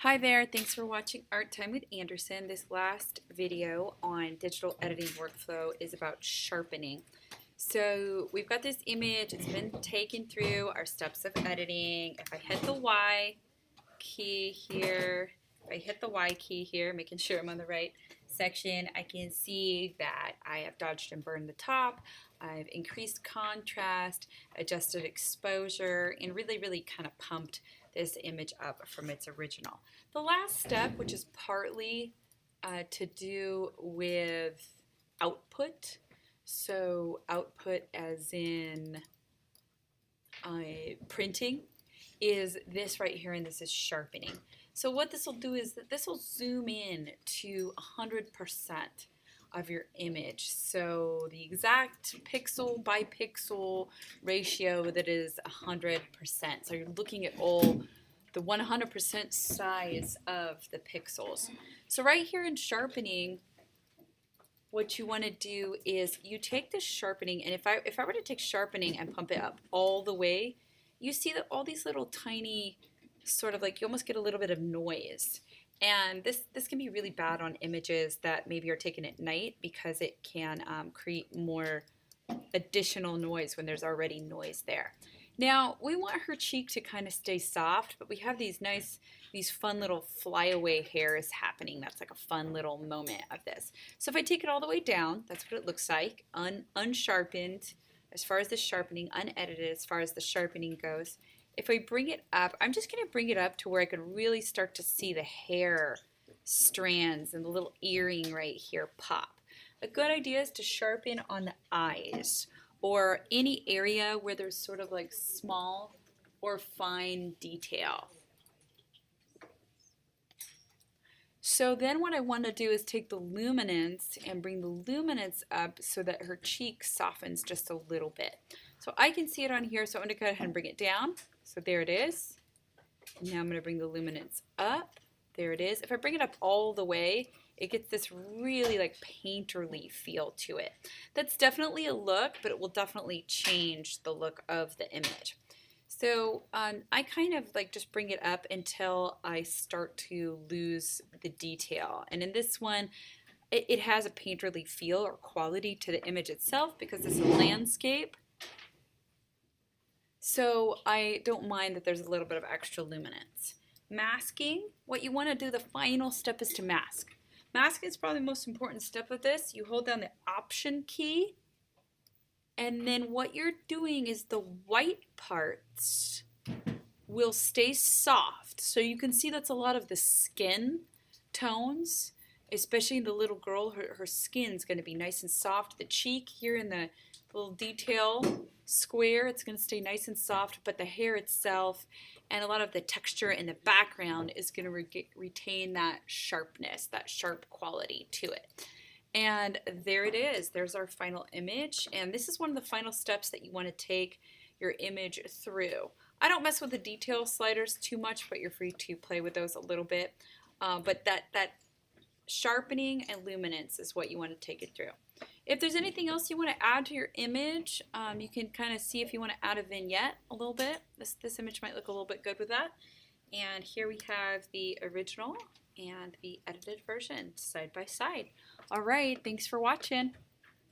Hi there, thanks for watching Art Time with Anderson. This last video on digital editing workflow is about sharpening. So we've got this image, it's been taken through our steps of editing. If I hit the Y key here, making sure I'm on the right section, I can see that I have dodged and burned the top. I've increased contrast, adjusted exposure, and really kind of pumped this image up from its original. The last step, which is partly to do with output, so output as in printing, is this right here, and this is sharpening. So what this will do is that this will zoom in to 100% of your image. So the exact pixel by pixel ratio that is 100%. So you're looking at all the 100% size of the pixels. So right here in sharpening, what you want to do is you take this sharpening, and if I were to take sharpening and pump it up all the way, you see that all these little tiny sort of like, you almost get a little bit of noise. And this can be really bad on images that maybe are taken at night, because it can create more additional noise when there's already noise there. Now we want her cheek to kind of stay soft, but we have these fun little flyaway hairs happening. That's like a fun little moment of this. So if I take it all the way down, that's what it looks like, unsharpened as far as the sharpening, unedited as far as the sharpening goes. If I bring it up, I'm just going to bring it up to where I can really start to see the hair strands and the little earring right here pop. A good idea is to sharpen on the eyes or any area where there's sort of like small or fine detail. So then what I want to do is take the luminance and bring the luminance up so that her cheek softens just a little bit. So I can see it on here, so I'm going to go ahead and bring it down. So there it is. And now I'm going to bring the luminance up. There it is. If I bring it up all the way, it gets this really like painterly feel to it. That's definitely a look, but it will definitely change the look of the image. So I kind of like just bring it up until I start to lose the detail. And in this one, it has a painterly feel or quality to the image itself because it's a landscape. So I don't mind that there's a little bit of extra luminance. Masking, what you want to do, the final step is to mask. Masking is probably the most important step of this. You hold down the Option key, and then what you're doing is the white parts will stay soft. So you can see that's a lot of the skin tones, especially the little girl. Her skin's going to be nice and soft. The cheek here in the little detail square, it's going to stay nice and soft, but the hair itself and a lot of the texture in the background is going to retain that sharpness, that sharp quality to it. And there it is. There's our final image, and this is one of the final steps that you want to take your image through. I don't mess with the detail sliders too much, but you're free to play with those a little bit. But that sharpening and luminance is what you want to take it through. If there's anything else you want to add to your image, you can kind of see if you want to add a vignette a little bit. This image might look a little bit good with that. And here we have the original and the edited version side by side. All right, thanks for watching.